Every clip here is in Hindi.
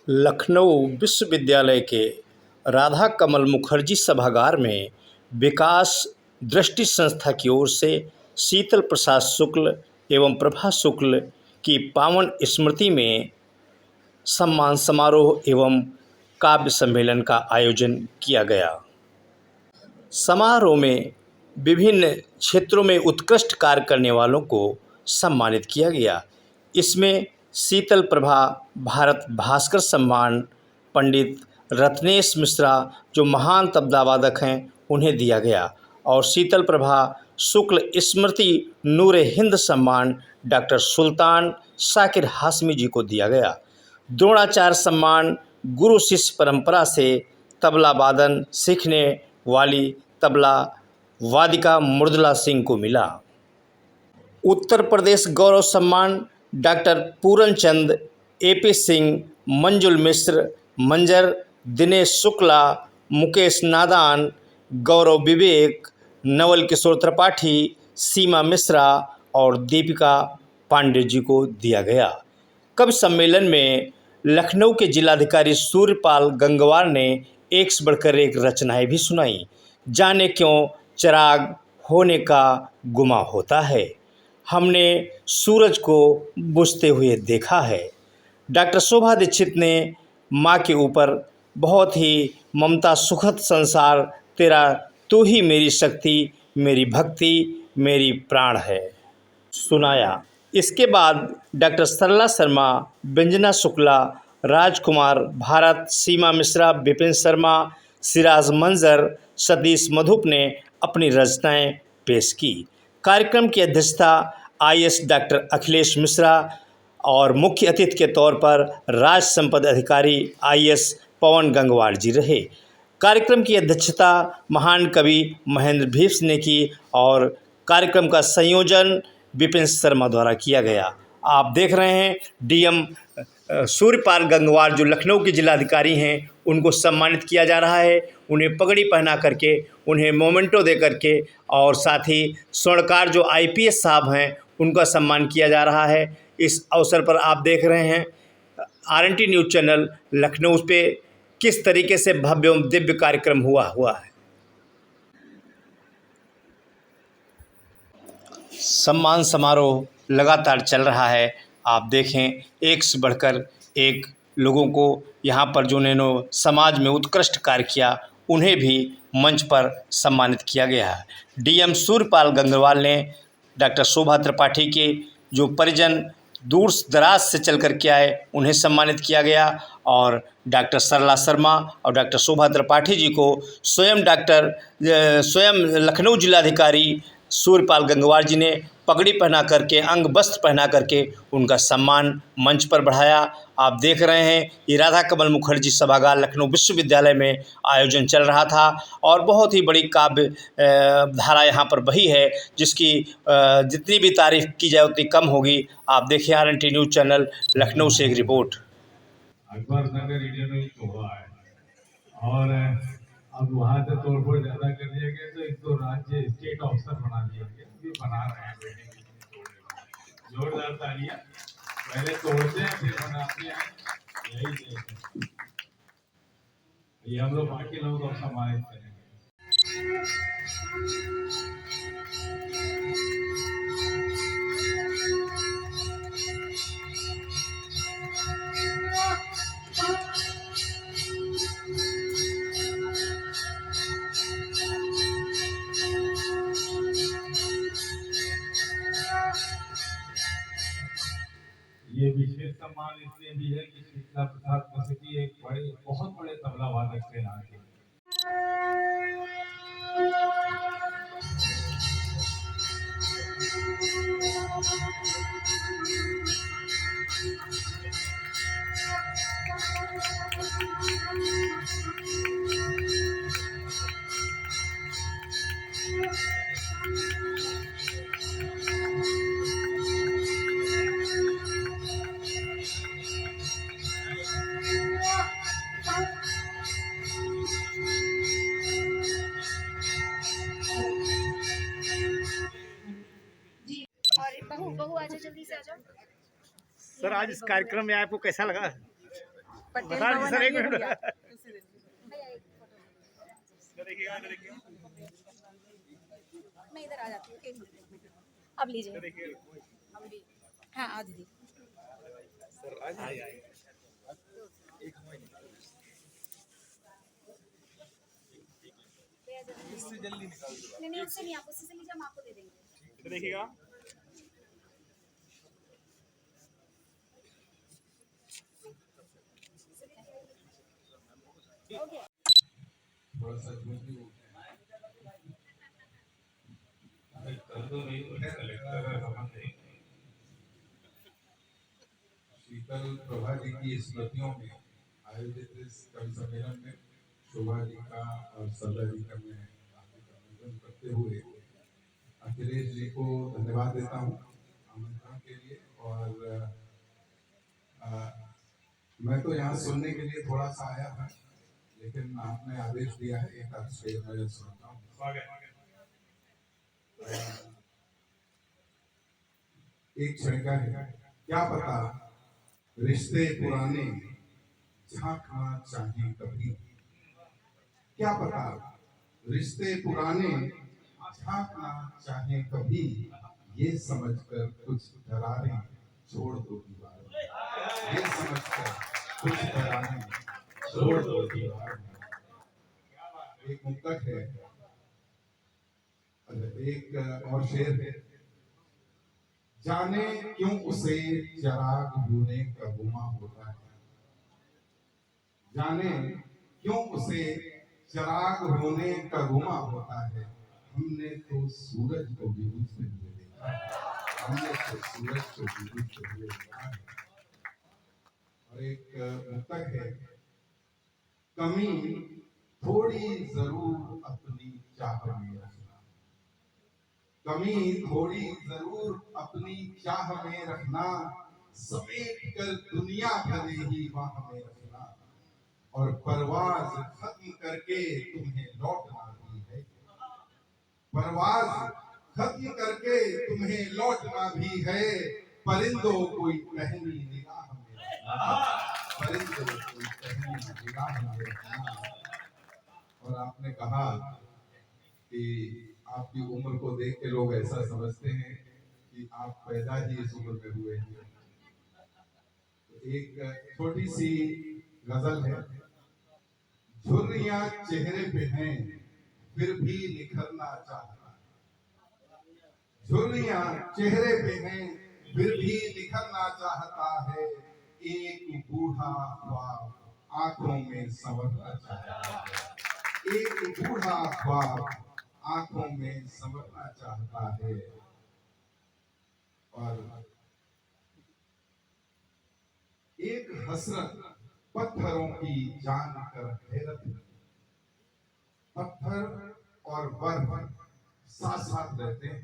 लखनऊ विश्वविद्यालय के राधा कमल मुखर्जी सभागार में विकास दृष्टि संस्था की ओर से शीतल प्रसाद शुक्ल एवं प्रभा शुक्ल की पावन स्मृति में सम्मान समारोह एवं काव्य सम्मेलन का आयोजन किया गया। समारोह में विभिन्न क्षेत्रों में उत्कृष्ट कार्य करने वालों को सम्मानित किया गया। इसमें शीतल प्रभा भारत भास्कर सम्मान पंडित रत्नेश मिश्रा जो महान तबला वादक हैं उन्हें दिया गया और शीतल प्रभा शुक्ल स्मृति नूर हिंद सम्मान डॉक्टर सुल्तान शाकिर हाशमी जी को दिया गया। द्रोणाचार्य सम्मान गुरु शिष्य परंपरा से तबला वादन सीखने वाली तबला वादिका मृदुला सिंह को मिला। उत्तर प्रदेश गौरव सम्मान डॉक्टर पूरन चंद AP सिंह, मंजुल मिश्र, मंजर, दिनेश शुक्ला, मुकेश नादान, गौरव विवेक, नवल किशोर त्रिपाठी, सीमा मिश्रा और दीपिका पांडे जी को दिया गया। कवि सम्मेलन में लखनऊ के जिलाधिकारी सूर्यपाल गंगवार ने एक से बढ़कर एक रचनाएं भी सुनाई। जाने क्यों चिराग होने का गुमा होता है, हमने सूरज को बुझते हुए देखा है। डॉक्टर शोभा दीक्षित ने माँ के ऊपर बहुत ही ममता सुखद संसार तेरा तू ही मेरी शक्ति मेरी भक्ति मेरी प्राण है सुनाया। इसके बाद डॉक्टर सरला शर्मा, व्यंजना शुक्ला, राजकुमार भारत, सीमा मिश्रा, विपिन शर्मा, सिराज मंजर, सतीश मधुप ने अपनी रचनाएं पेश की। कार्यक्रम की अध्यक्षता IAS डॉक्टर अखिलेश मिश्रा और मुख्य अतिथि के तौर पर राज संपद अधिकारी IAS पवन गंगवार जी रहे। कार्यक्रम की अध्यक्षता महान कवि महेंद्र भीप्स ने की और कार्यक्रम का संयोजन विपिन शर्मा द्वारा किया गया। आप देख रहे हैं DM सूर्यपाल गंगवार जो लखनऊ के जिलाधिकारी हैं उनको सम्मानित किया जा रहा है। उन्हें पगड़ी पहना करके, उन्हें मोमेंटो दे करके और साथ ही स्वर्णकार जो IPS साहब हैं उनका सम्मान किया जा रहा है। इस अवसर पर आप देख रहे हैं RNT न्यूज़ चैनल लखनऊ पे किस तरीके से भव्य एवं दिव्य कार्यक्रम हुआ है। सम्मान समारोह लगातार चल रहा है। आप देखें एक से बढ़कर एक लोगों को यहाँ पर जो ने समाज में उत्कृष्ट कार्य किया उन्हें भी मंच पर सम्मानित किया गया है। DM सूर्यपाल गंगवार ने डॉक्टर शोभा त्रिपाठी के जो परिजन दूर दराज से चल कर के आए उन्हें सम्मानित किया गया और डॉक्टर सरला शर्मा और डॉक्टर शोभा त्रिपाठी जी को स्वयं लखनऊ जिलाधिकारी सूर्यपाल गंगवार जी ने पगड़ी पहना करके, अंग वस्त्र पहना करके उनका सम्मान मंच पर बढ़ाया। आप देख रहे हैं ये राधा कमल मुखर्जी सभागार लखनऊ विश्वविद्यालय में आयोजन चल रहा था और बहुत ही बड़ी काव्य धारा यहाँ पर बही है जिसकी जितनी भी तारीफ की जाए उतनी कम होगी। आप देखिए RNT न्यूज़ चैनल लखनऊ से एक रिपोर्ट। अकबर नगर एरिया में हुआ है और अब वहाँ से तोड़फोड़ ज्यादा कर दिया गया तो एक तो राज्य स्टेट ऑफिसर बना दिया गया, भी बना रहे हैं बिल्डिंग। जोरदार तालियां। पहले तोड़ते हैं फिर बनाते हैं, यही देश है। ये हम लोग बाकी लोगों को सम्मानित करेंगे। ये विशेष सम्मान इसलिए भी है कि शीतला प्रसाद मौसिकी एक बहुत बड़े तबला वादक थे यहाँ के। बहू आ जाओ, जल्दी से आ जाओ। सर आज इस कार्यक्रम में आपको कैसा लगा? पटेल बता भवन सर, एक आइए मिनट। भैया। उसी दिन। मैं इधर आ जाती हूँ, एक मिनट। अब लीजिए। हाँ आ दीदी। इससे जल्दी निकाल दो। नहीं उससे नहीं, आप उससे से लीजिए, हम आपको दे देंगे। देखिएगा। थोड़ा सा जल्दी हो अरे कल तो नहीं उठे कलेक्टर है समझ नहीं शीतल प्रभा जी की स्मृतियों में आयोजित इस कवि सम्मेलन में शोभा जी का और सरला जी का मैं अभिनंदन करते हुए अखिलेश जी को धन्यवाद देता हूँ आमंत्रण के लिए। और अ, मैं तो यहाँ सुनने के लिए थोड़ा सा आया था, लेकिन आपने आदेश दिया है एक आध शेर मैं सुनता हूँ। एक क्षण का है, क्या पता रिश्ते पुराने झांकना चाहिए कभी, क्या पता रिश्ते पुराने झांकना चाहे कभी, ये समझकर कुछ दरारें छोड़ दो दीवार में, ये समझकर कुछ दरारें छोड़ दो दीवार में। एक मुक्तक है, एक और शेर है, जाने क्यों उसे चिराग होने का गुमा होता है, जाने क्यों उसे चिराग होने का गुमा होता है, हमने तो सूरज को भी बुझते हुए देखा है, हमने तो सूरज को भी बुझते हुए देखा है। और एक मुक्तक है, कमी थोड़ी जरूर अपनी चाह में रखना, कमी थोड़ी जरूर अपनी चाह में रखना, समेट कर दुनिया भले ही वहां में रखना, और परवाज खत्म करके तुम्हें लौटना भी है, परवाज खत्म करके तुम्हें लौटना भी है, परिंदों कोई पहनी निगाह में रखना, परिंदों कोई पहनी निगाह में रखना। और आपने कहा कि आपकी उम्र को देख के लोग ऐसा समझते हैं कि आप पैदा ही इस उम्र में हुए हैं। तो एक छोटी सी गजल है, झुर्रियां चेहरे पे हैं फिर भी निखरना चाहता, झुर्रियां चेहरे पे हैं फिर भी निखरना चाहता है, एक बूढ़ा ख्वाब आंखों में संवरना चाहता है, एक बूढ़ा ख्वाब आंखों में संवरना चाहता है। और एक हसरत पत्थरों की जान कर हैरत, पत्थर और बर्फ साथ साथ रहते हैं,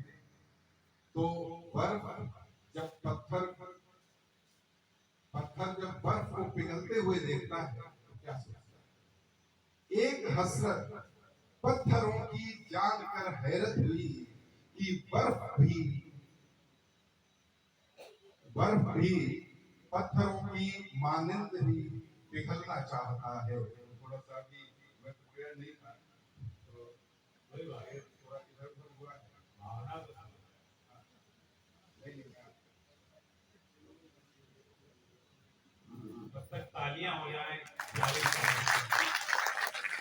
तो बर्फ जब पत्थर जब बर्फ को पिघलते हुए देखता है तो क्या सोचता है, एक हसरत पत्थरों की जान कर हैरत हुई कि बर्फ भी पत्थरों की मानंद ही पिघलना चाहता है। थोड़ा सा भी मैं क्लियर नहीं था तो वही बात है, थोड़ा इधर उधर हुआ है, भावना तो नहीं तब तक तालियां हो जाए,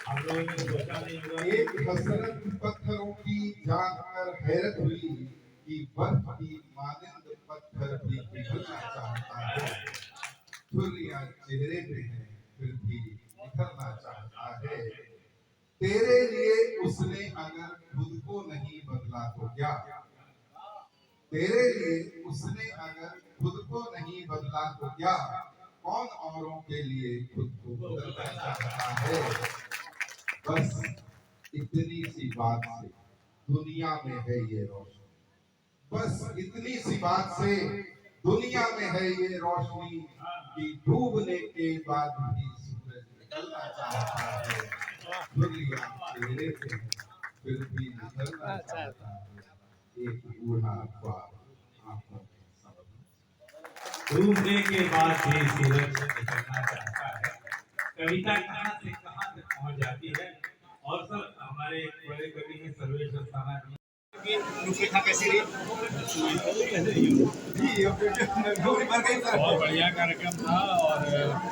हम लोगों ने सोचा नहीं होगा। एक हसरत पत्थरों की जान कर हैरत हुई कि बर्फ की मानंद पत्थर भी पिघलना चाहता है, छुरियां चेहरे पे है फिर भी निखरना चाहता है, तेरे लिए उसने अगर खुद को नहीं बदला तो क्या, तेरे लिए उसने अगर खुद को नहीं बदला तो क्या, कौन औरों के लिए खुद को बदलना चाहता है। बस इतनी सी बात से दुनिया में है ये रोशनी, बस इतनी सी बात से दुनिया में है ये रोशनी कि डूबने के बाद भी सूरज निकलना चाहता है, दुनिया चेहरे पे है फिर भी निकलना चाहता है, एक बूढ़ा ख्वाब आंखों में समझ, डूबने के बाद भी सूरज निकलना चाहता है, कविता कहाँ से कहाँ तक पहुँच जाती है। और सर हमारे बड़े कवि हैं सर्वेश अस्थाना जी की रूपरेखा कैसी रही? बहुत बढ़िया कार्यक्रम था और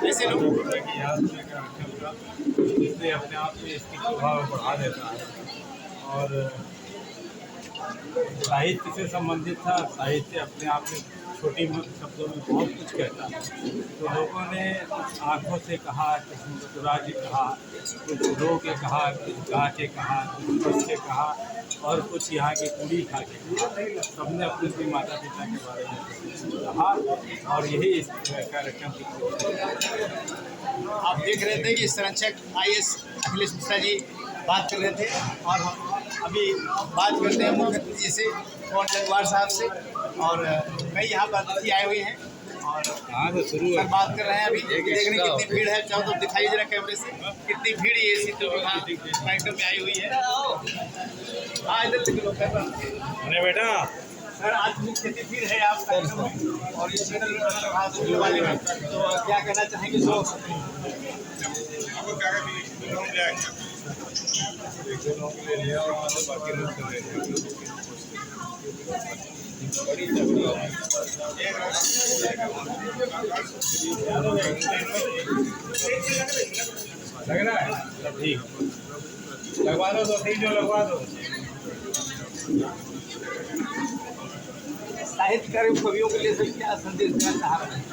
ऐसे लोगों की याद में कार्यक्रम था जिससे अपने आप में इसकी प्रभाव बढ़ा देता है। और साहित्य से संबंधित था। साहित्य अपने आप में छोटी शब्दों में बहुत कुछ कहता है। तो लोगों ने कुछ आँखों से कहा, कुछ मुस्कुरा के कहा, कुछ रो के कहा, कुछ गा के कहा, कुछ हंस के कहा और कुछ यहाँ की पूरी खा के कहा। सबने अपने अपने माता पिता के बारे में कहा और यही इस कार्यक्रम की आप देख रहे थे कि संरक्षक IAS अखिलेश मिश्रा जी बात कर रहे थे और हम अभी बात करते हैं मुख्य अतिथि जी से पवन गंगवार साहब से। और कई यहाँ पर अतिथि आए हुए हैं और सर बात कर रहे हैं। अभी देखने कितनी भीड़ है, चाहो तो दिखाइए जरा कैमरे से कितनी भीड़ ये शीतल विवाह कार्यक्रम में आई हुई है। हाँ इधर से लोग अरे बेटा सर आज मुख्य अतिथि है आप कार्यक्रम में और इस शीतल विवाह वाले में तो क्या कहना चाहेंगे? सो लग रहा है सब ठीक लगवा दो, 2-3 जो लगवा दो। साहित्यकार कवियों के लिए सर क्या संदेश देना चाह रहे हैं?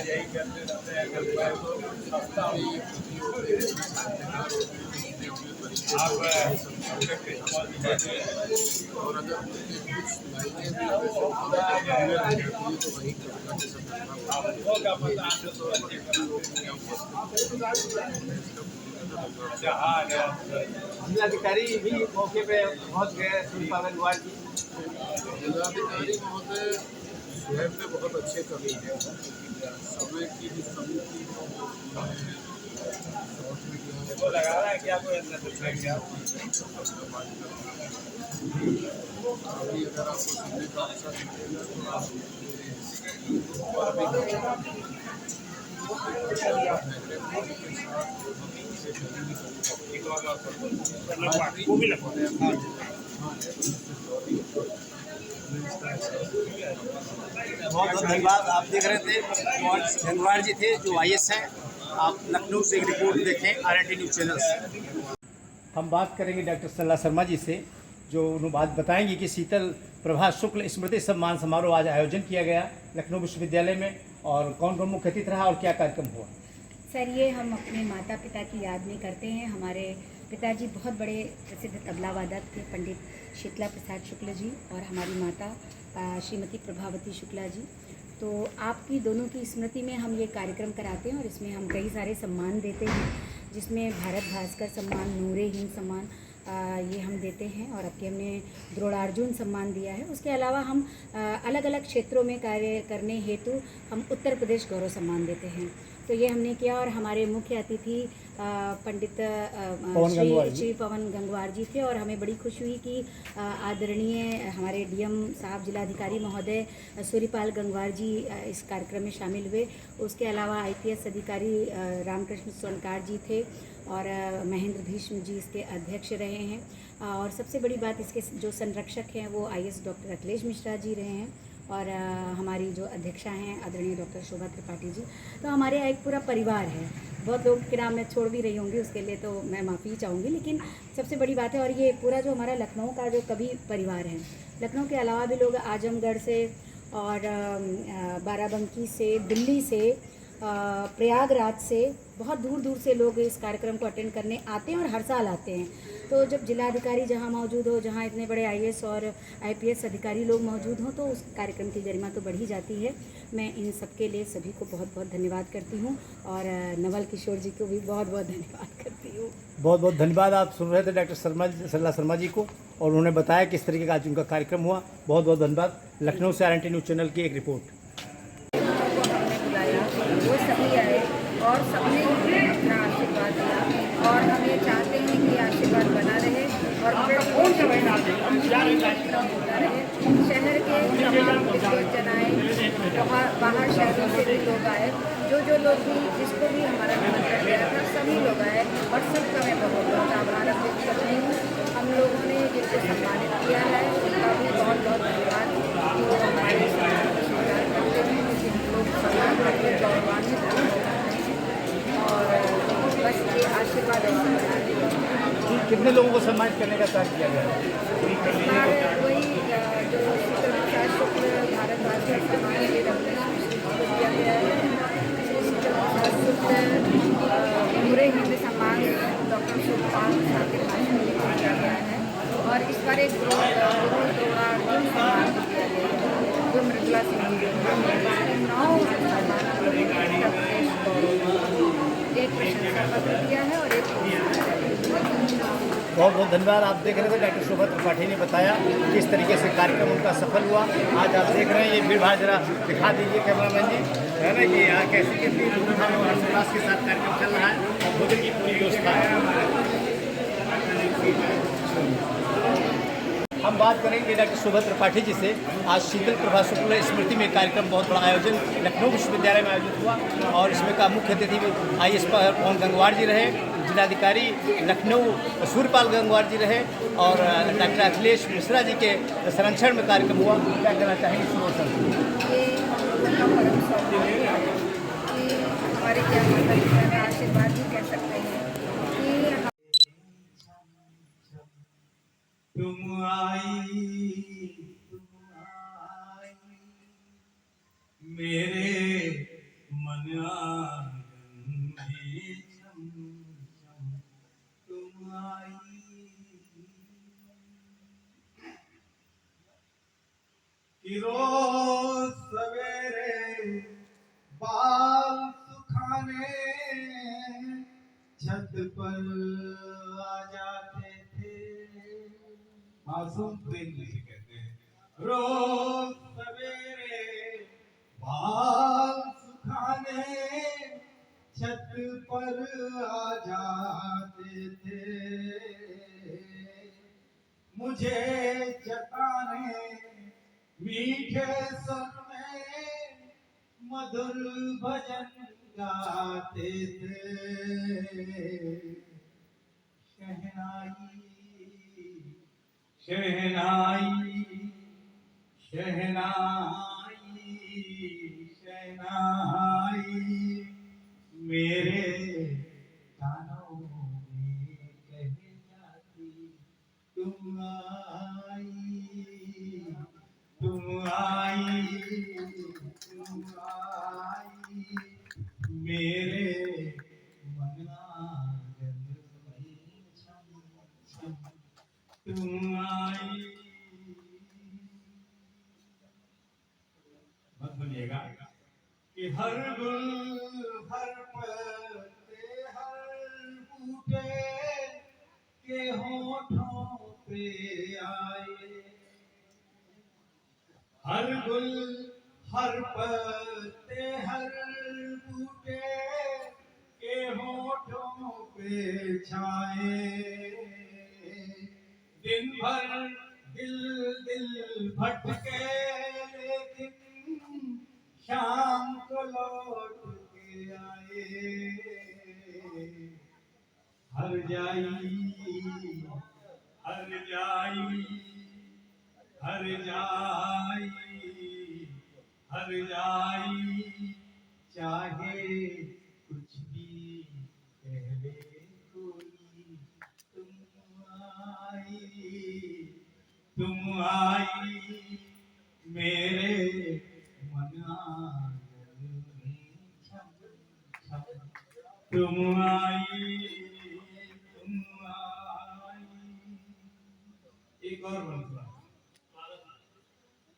यही करते रहते जिलाधिकारी भी मौके पे पहुंच गए सुनीता गंगवार जी। जिलाधिकारी महोदय स्वयं में बहुत अच्छे कवि हैं। समय की भी कमी की वो लगा रहा है क्या कोई अंदर कुछ है क्या? अभी अगर आपको सुनने का अवसर मिलेगा तो आप वो भी लगवा बहुत बहुत धन्यवाद। आप देख रहे थे पवन गंगवार जी थे जो IAS हैं। आप लखनऊ से एक रिपोर्ट देखें RNT न्यूज़ चैनल से। हम बात करेंगे डॉक्टर सरला शर्मा जी से जो उन्होंने बात बताएंगे कि शीतल प्रभा शुक्ल स्मृति सम्मान समारोह आज आयोजन किया गया लखनऊ विश्वविद्यालय में और कौन कौन मुख्य अतिथि रहा और क्या कार्यक्रम हुआ? सर ये हम अपने माता पिता की याद में करते हैं। हमारे पिताजी बहुत बड़े प्रसिद्ध तबला वादक थे, पंडित शीतला प्रसाद शुक्ल जी, और हमारी माता श्रीमती प्रभावती शुक्ला जी। तो आपकी दोनों की स्मृति में हम ये कार्यक्रम कराते हैं और इसमें हम कई सारे सम्मान देते हैं, जिसमें भारत भास्कर सम्मान, नूरे हिंद सम्मान ये हम देते हैं और अब के हमने द्रोणार्जुन सम्मान दिया है। उसके अलावा हम अलग अलग क्षेत्रों में कार्य करने हेतु हम उत्तर प्रदेश गौरव सम्मान देते हैं। तो ये हमने किया और हमारे मुख्य अतिथि पंडित श्री पवन गंगवार जी थे और हमें बड़ी खुशी हुई कि आदरणीय हमारे DM साहब जिलाधिकारी महोदय सूर्यपाल गंगवार जी इस कार्यक्रम में शामिल हुए। उसके अलावा IPS अधिकारी रामकृष्ण सोनकार जी थे और महेंद्र भीष्म जी इसके अध्यक्ष रहे हैं। और सबसे बड़ी बात इसके जो संरक्षक हैं वो IAS डॉक्टर अखिलेश मिश्रा जी रहे हैं और हमारी जो अध्यक्षा हैं आदरणीय डॉक्टर शोभा त्रिपाठी जी। तो हमारे यहाँ एक पूरा परिवार है। बहुत लोग के नाम मैं छोड़ भी रही होंगी, उसके लिए तो मैं माफ़ी चाहूँगी, लेकिन सबसे बड़ी बात है और ये पूरा जो हमारा लखनऊ का जो कवि परिवार है, लखनऊ के अलावा भी लोग आजमगढ़ से और बाराबंकी से, दिल्ली से, प्रयागराज से, बहुत दूर दूर से लोग इस कार्यक्रम को अटेंड करने आते हैं और हर साल आते हैं। तो जब जिलाधिकारी जहाँ मौजूद हो, जहाँ इतने बड़े IAS और IPS अधिकारी लोग मौजूद हों, तो उस कार्यक्रम की गरिमा तो बढ़ी जाती है। मैं इन सब के लिए सभी को बहुत बहुत धन्यवाद करती हूँ और नवल किशोर जी को भी बहुत बहुत धन्यवाद करती हूँ। बहुत बहुत धन्यवाद। आप सुन रहे थे डॉक्टर सरला शर्मा जी को और उन्होंने बताया किस तरीके का आज उनका कार्यक्रम हुआ। बहुत बहुत धन्यवाद। लखनऊ से RNT न्यूज़ चैनल की एक रिपोर्ट। वो सभी आए और सबने अपना आशीर्वाद दिया और हम ये चाहते हैं कि आशीर्वाद बना रहे और कार्यक्रम होता रहे। शहर के तमाम विद्युत जनाए, बाहर शहरों से भी लोग आए, जो लोग भी जिसको भी हमारा निमंत्रण गया था सभी लोग आए और सबका मैं बहुत बहुत आभार व्यक्त करती हूँ। हम लोगों ने जिनको सम्मानित किया है उनका भी बहुत बहुत धन्यवाद कि वो हमारे सम्मान को स्वीकार करते हैं, जिन लोग सम्मान करके गौरवान्वित हैं और बस ये आशीर्वाद ऐसे बना देंगे। कितने लोगों को सम्मानित करने का कार्य किया गया है? वही जो शीतल प्रसाद शुक्ल भारत भाषा सम्मान के रत्न को दिया गया है, शीतल प्रसाद शुक्ल पूरे हिंदी सम्मान डॉक्टर शिवपाल के भाषण में दिया गया है और इस बार एक सम्मान दिया गया है जो मृदुला सिंह जी 9 सम्मान एक प्रशंसा पत्र दिया है और एक बहुत बहुत धन्यवाद। आप देख रहे थे डॉक्टर शोभा त्रिपाठी ने बताया किस तरीके से कार्यक्रम उनका सफल हुआ। आज आप देख रहे हैं ये भीड़ भाड़ जरा दिखा दीजिए कैमरामैन जी, है ना कि यहाँ कैसी कितनी धूमधाम और हर्षोल्लास के साथ कार्यक्रम चल रहा है और भोजन की पूरी व्यवस्था है। हम बात करेंगे डॉक्टर शोभा त्रिपाठी जी से। आज शीतल प्रभा शुक्ल स्मृति में कार्यक्रम बहुत बड़ा आयोजन लखनऊ विश्वविद्यालय में आयोजित हुआ और इसमें का मुख्य अतिथि IAS पवन गंगवार जी रहे, जिलाधिकारी लखनऊ सूर्यपाल गंगवार जी रहे और डॉक्टर अखिलेश मिश्रा जी के संरक्षण में कार्यक्रम हुआ। क्या कहना चाहेंगे सुनोसर? ये उनका परम सौभाग्य है कि हमारे क्या माता पिता का आशीर्वाद भी कह सकते हैं कि तुम आई मेरे मन आंगन में छम छम तुम आई कि रोज सवेरे बाल सुखाने छत पर आ जाते थे। मासूम प्रेम जिसे कहते हैं। रोज सवेरे बाल सुखाने छत पर आ जाते थे, मुझे जताने मीठे स्वर में मधुर भजन गाते थे। शहनाई शहनाई शहनाई शहनाई मेरे कानों में कह जाती तुम आई तुम आई तुम आई मेरे मन आंगन में छम छम तुम आई। मत सुनिएगा कि हर गुल हर पत्ते हर बूटे के होठों पे आए, हर गुल हर पत्ते हर बूटे के होठों पे छाए। दिन भर दिल दिल भटके लेकिन शाम को लौट के आए। हर जाई हर जाई हर जाई हर जाई चाहे कुछ भी कह ले कोई तुम आई मेरे मन आंगन में छम छम तुम आई तुम आई। एक और मंत्र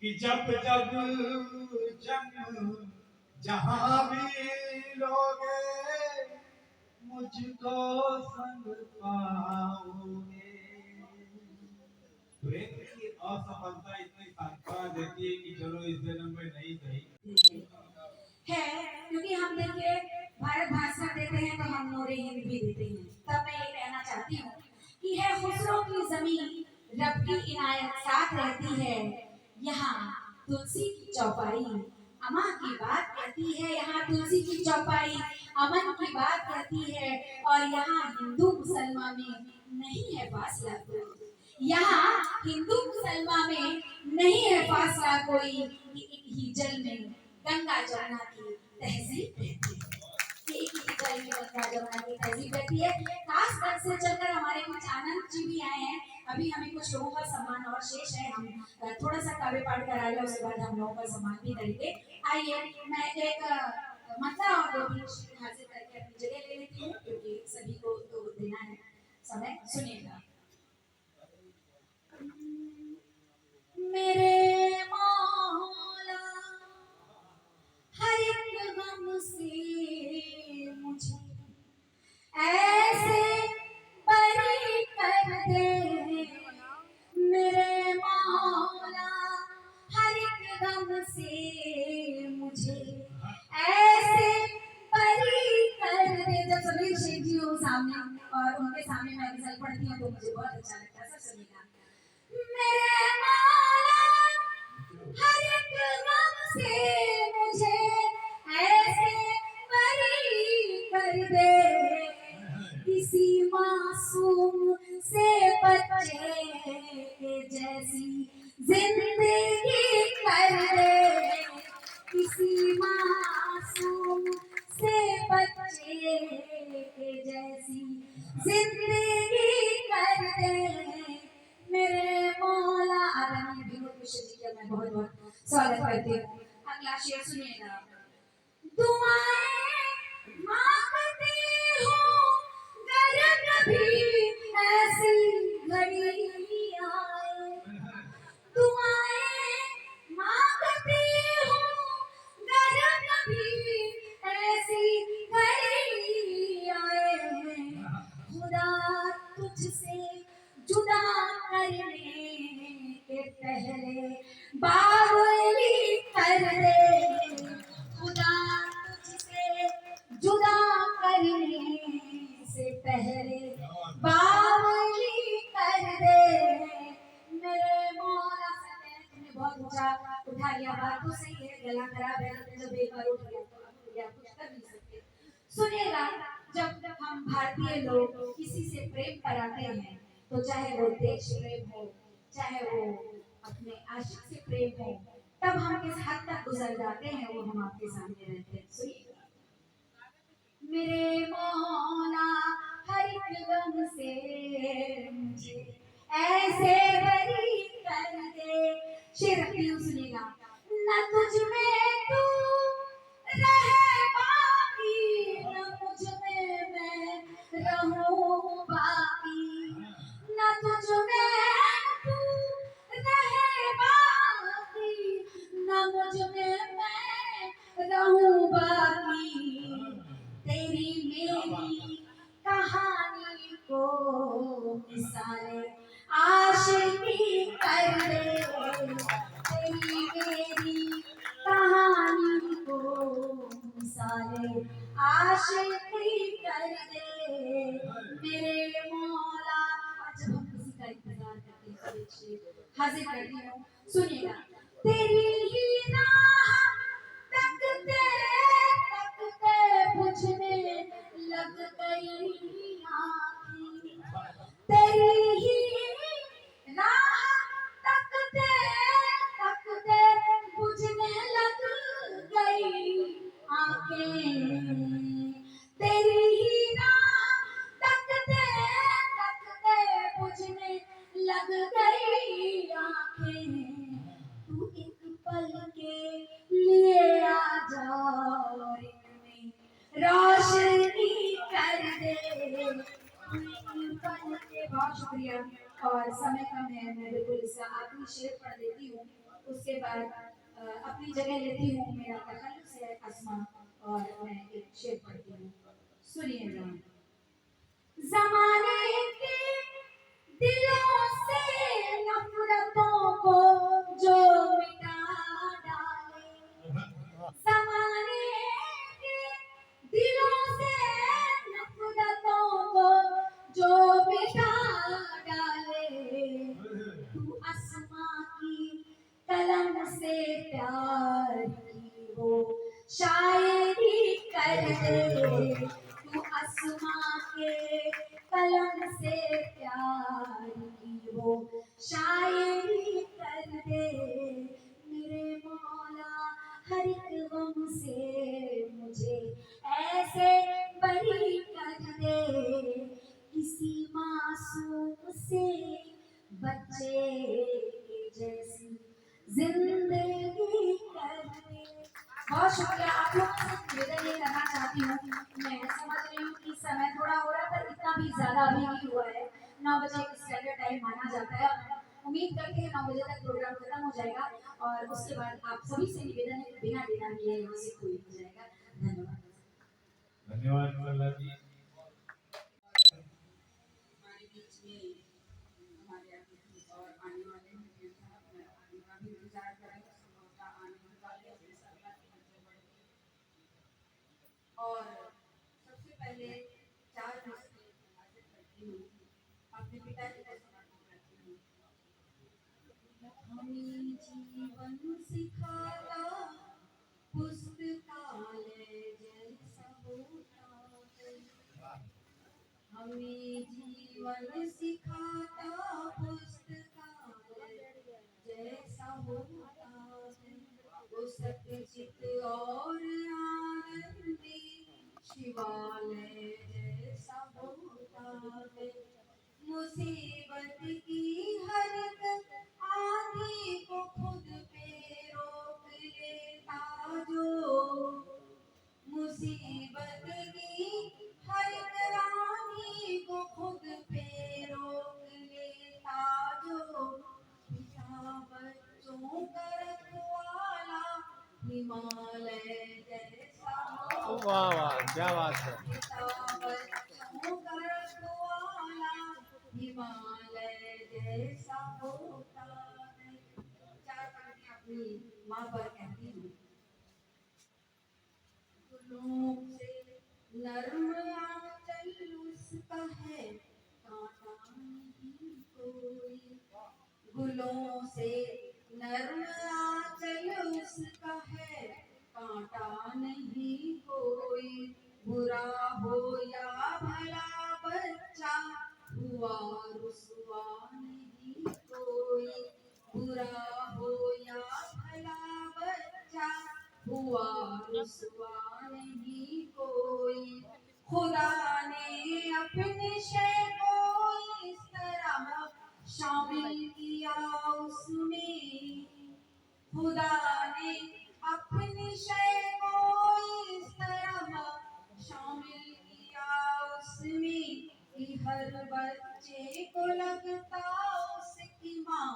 कि जब जब जन्म जहां भी लोगे मुझको संग पाओगे। प्रेम की असफलता इतनी सांत्वना देती है कि चलो इस जन्म में नहीं सही है, क्योंकि हम देखिए भारत भाषा देते हैं तो हम नूरे हिंद भी देते हैं। तब मैं ये कहना चाहती हूँ कि है खुसरो की जमीन रब की इनायत साथ रहती है। यहाँ तुलसी की चौपाई अमां की बात कहती है। यहाँ तुलसी की चौपाई अमन की बात कहती है। और यहाँ हिंदू मुसलमान में नहीं है फासला कोई। यहाँ हिंदू मुसलमान में नहीं है फासला कोई। एक ही जल में गंगा जमुना की तहजीब रहती है। एक ही जल में गंगा जमुना की तहजीब रहती है। खासकर से चलकर हमारे कुछ आनंद जी भी आए हैं। अभी हमें कुछ लोगों का सम्मान और शेष है। हम थोड़ा सा काव्य पाठ करा लें, उसके बाद हम लोगों का सम्मान भी करेंगे। आइए मैं एक मंत्रा और दो हासिल करके अपनी जगह ले लेती हूँ, क्योंकि सभी को तो देना है समय। सुनिएगा। मेरे मौला हर एक गम से मुझे ऐसे बरी कर दे। मेरे मौला हर एक गम से मुझे ऐसे बरी कर दे। जब सभी शेख जी हो सामने और उनके सामने मैं गजल पढ़ती हूँ तो मुझे बहुत अच्छा लगता है। सब सुनिएगा। मेरे मौला हर एक गम से मुझे ऐसे बरी कर दे। किसी मासूम से बच्चे के जैसी जिंदगी कर दे। किसी मासूम से बच्चे के जैसी जिंदगी कर दे। मेरे मौला। आदरणीय विनोद मिश्र जी का मैं बहुत बहुत स्वागत करती हूँ। अगला शेर सुनिएगा। दुआएं मांगती हूँ गर कभी ऐसी घड़ी आए। दुआएं मांगती हूँ गर कभी ऐसी घड़ी आए। खुदा तुझसे जुदा करने के पहले बावली कर दे। खुदा तुझसे जुदा करने से पहले बावली कर दे। मेरे मौला से तुमने बहुत ऊंचा उठा लिया। बात तो सही है, गला खराब है, तुमने जब एक बार उठ लिया तो आप कुछ कर नहीं सकते। सुनिएगा। जब हम भारतीय लोग किसी से प्रेम कराते हैं तो चाहे वो देश प्रेम हो, चाहे वो अपने आशिक से प्रेम हो, तब हम किस हद तक गुजर जाते हैं वो हम आपके सामने रहते हैं। सुनिएगा। मेरे मौला हर एक गम से मुझे ऐसे बरी कर दे। शेर रखती हूँ, सुनिएगा। न तुझ में तू रहे बाकी, न मुझ में मैं रहूं बाकी। न तुझ में तू रहे बाकी, न मुझ में मैं रहूं बाकी। तेरी मेरी कहानी को मिसाले आशिकी कर दे। तेरी मेरी कहानी को मिसाले आशिकी कर दे। मेरे मौला। जब हम किसी का इंतजार करते हैं हाजिर करती हूँ, सुनिएगा। तेरी ही राह तकते तकते बुझने लग गई आँखें। तेरी ही राह तकते तकते बुझने लग गई आँखें। तेरी ही राह तकते तकते बुझने लग गई आँखें। तू एक पल के लिए आ जा और इनमें रोशनी कर दे। तू एक पल के। बहुत शुक्रिया। और समय कम है, मैं बिल्कुल इसका आखिरी शेर पढ़ देती हूँ, उसके बाद अपनी जगह लेती हूँ। मेरा तखल्लुस है अस्मा और मैं एक शेर पढ़ती हूँ। सुनिएगा। ज़माने के दिलों से नफरतों को जो मिटा डाले। ज़माने के दिलों से नफरतों को जो मिटा डाले। प्यार की वो शायरी कर दे, तू आसमां के कलम से प्यार की वो शायरी कर दे, मेरे मौला हर एक गम से मुझे ऐसे बरी कर दे, किसी मासूम से बच्चे के जैसी जिंदगी कर दे। बहुत शुक्रिया। आप लोगों से निवेदन ये करना चाहती हूँ, मैं समझ रही हूँ कि समय थोड़ा हो रहा है पर इतना भी ज्यादा अभी नहीं हुआ है। 9 बजे स्टैंडर्ड टाइम माना जाता है। उम्मीद करते हैं 9 बजे तक प्रोग्राम खत्म हो जाएगा और उसके बाद आप सभी से निवेदन है कि बिना देना किए यहाँ से कोई हो जाएगा। धन्यवाद। धन्यवाद प्रहलाद जी। हमारे बीच में हमारे अतिथि और आने वाले हैं, आने का भी इंतजार करेंगे, संभवतः आने वाले हैं और सबसे पहले 4 प्रश्न हासिल करती हूँ, अपने पिताजी को समर्पित करती हूँ। हमें जीवन सिखाता पुस्तकालय जैसा होता है, हमें जीवन सिखाता पुस्तकालय जैसा होता है, वो सत्यचित और आनंदी शिवालय जैसा होता है, मुसीबत की हर आंधी को खुद पे रोक लेता जो, मुसीबत की हर आंधी को खुद पे रोक लेता जो, पिता बच्चों का रखवाला हिमालय जैसा होता, वाह वाह, क्या बात है। पिता बच्चों का रखवाला हिमालय जैसा होता है। 4 पंक्तियां अपनी माँ पर कहती हूँ। फूलों से नर्म आंचल उसका है, कांटा नहीं कोई, गुलों से नर्म आंचल उसका है, कांटा नहीं कोई, बुरा हो या भला बच्चा हुआ रुसवा नहीं कोई, बुरा हो या भला बच्चा हुआ रुसवा नहीं कोई, खुदा ने अपने शय को इस तरह शामिल किया उसमें, खुदा ने अपने शय को इस तरह शामिल किया उसमें कि हर बच्चे को लगता उसकी माँ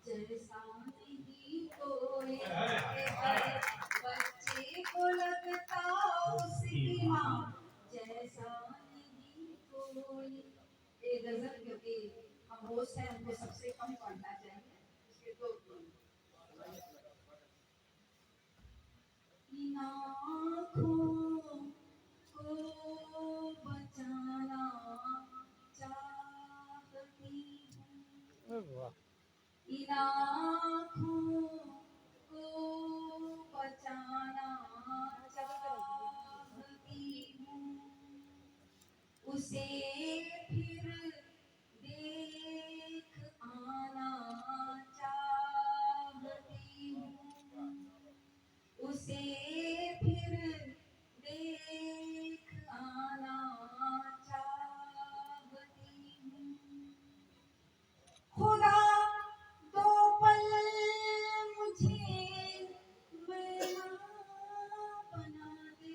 जैसा नहीं कोई, हर बच्चे को लगता उसकी माँ जैसा नहीं कोई। एक गजल, क्योंकि हम होस्ट हैं हमको सबसे कम पढ़ना चाहिए, इसके 2 इन आँखों को बचाना चाहती हूँ, इन आँखों को बचाना चाहती हूँ, उसे फिर देख आना चाहती हूँ, उसे फिर देख आना चाहती हूँ, खुदा 2 पल मुझे मैना बना दे,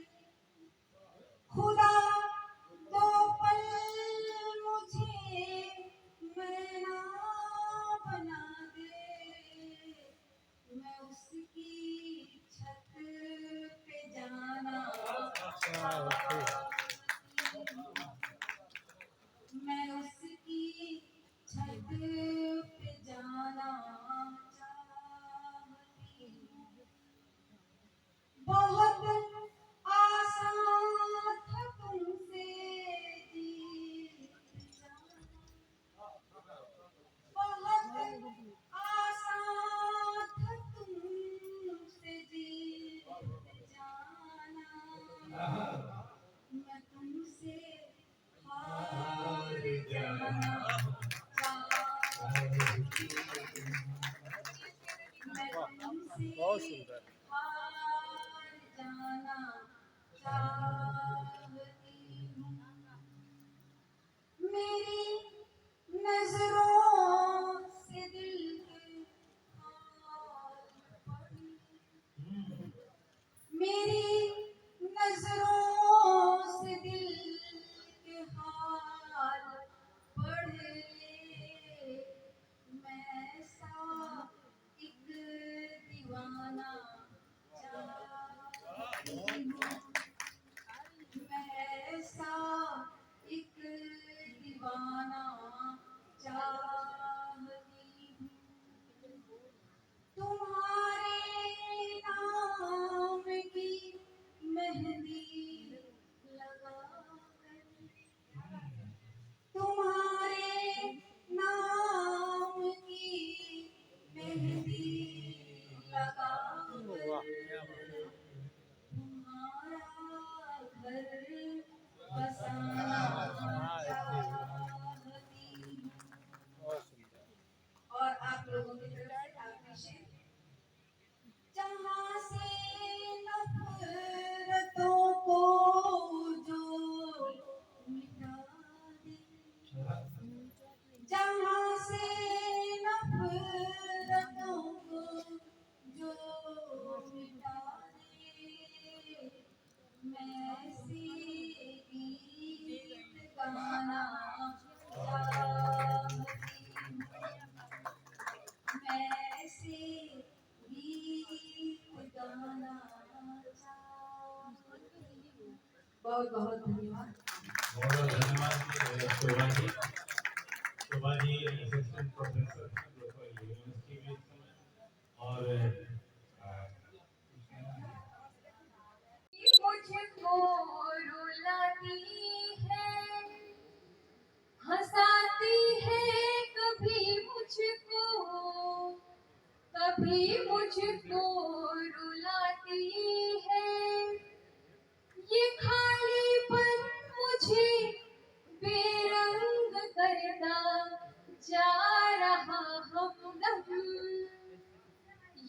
खुदा 2 पल मुझे मैना बना दे, मैं उसकी छत पे जाना मैं उसकी छत पे जाना चाहती हूँ, बहुत आसान था तुमसे जीत जाना, बहुत आसान था तुमसे बहुत सुंदर। हार जाना चाहती हूँ। मेरी नजरों से दिल के हाल पढ़ी, मेरी नजरों से दिल के हाल पढ़ ले। मैं सा एक दीवाना चाहती हूँ। मैं सा एक दीवाना चाहती हूँ। तुम्हारे नाम की मेहंदी लगाकर, तुम्हारे नाम की मेहंदी लगाकर, तुम्हारा घर बसाना चाहती हूँ। और आप लोगों की तरफ से आखिरी शेर। जहाँ से नफरतों को जो मिटा दे, जहाँ से नफरतों को जो मिटा दे, मैं ऐसे गीत गाना चाहती हूँ। मैं ऐसे गीत गाना चाहती हूँ। बहुत बहुत धन्यवाद। बहुत बहुत धन्यवाद शोभा जी। शोभा जी असिस्टेंट प्रोफेसर हैं लोकल यूनिवर्सिटी में इस समय, और मुझको रुलाती है, हंसाती है, कभी मुझको रुलाती है। ये खालीपन मुझे बेरंग करता जा रहा हमदम।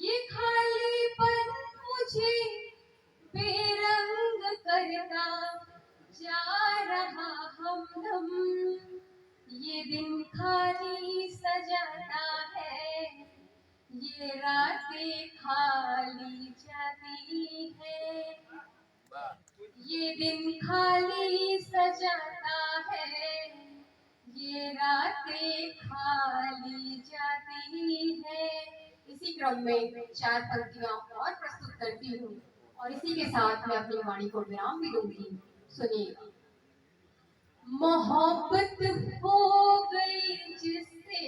ये खालीपन मुझे बेरंग करता जा रहा हमदम। ये दिन खाली सजाता है, ये रातें खाली जाती है। ये दिन खाली सजाता है, ये रातें खाली जाती है। इसी क्रम में 4 पंक्तियां और प्रस्तुत करती हूँ और इसी के साथ मैं अपनी वाणी को विराम भी दूंगी। सुनिएगा। मोहब्बत हो गई जिससे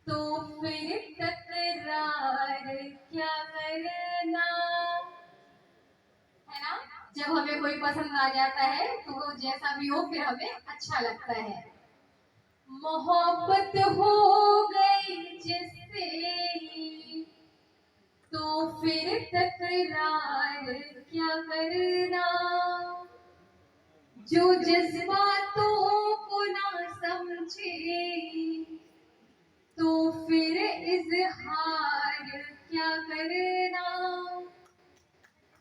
तो फिर तकरार क्या करना, है ना। जब हमें कोई पसंद आ जाता है तो वो जैसा भी हो फिर हमें अच्छा लगता है। मोहब्बत हो गई जिससे तो फिर तकरार क्या करना। जो जज्बातों को ना समझे तो फिर इजहार क्या करना।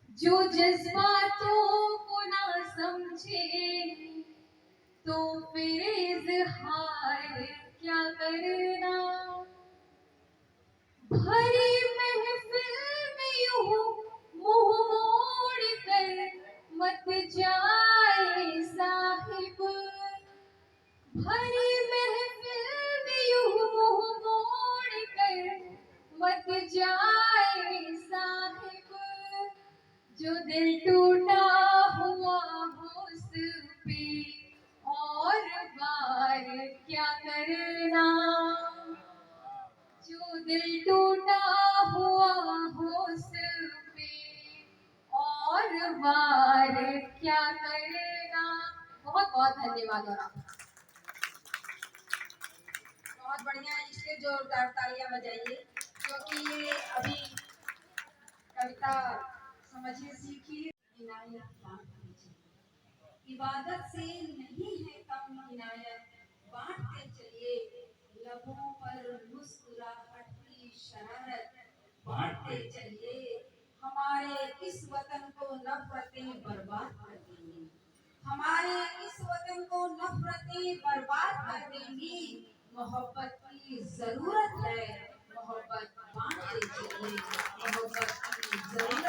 जो जज्बातों को ना समझे तो फिर इजहार क्या करना। भरी महफिल में यूं मुंह मोड़ कर मत जाए साहिब। भरी महफिल में यूं मुंह मोड़ कर मत जाए साहिब। जो दिल टूटा हुआ हो उस पे और बार क्या करना। जो दिल टूटा हुआ हो उस पे और बार क्या करना। बहुत बहुत धन्यवाद। और बहुत बढ़िया, इसलिए जोरदार तालियां बजाइए क्योंकि ये अभी कविता समझिए सीखी। इनायत बांट दीजिए, इबादत से नहीं है कम इनायत, बांटते चलिए लबों पर मुस्कुराहट की शरारत बांटते चलिए, हमारे इस वतन को नफरतें बर्बाद कर देंगी, हमारे इस वतन को नफरतें बर्बाद कर देंगी। मोहब्बत की जरूरत है, मोहब्बत बांटते चलिए, मोहब्बत की जरूरत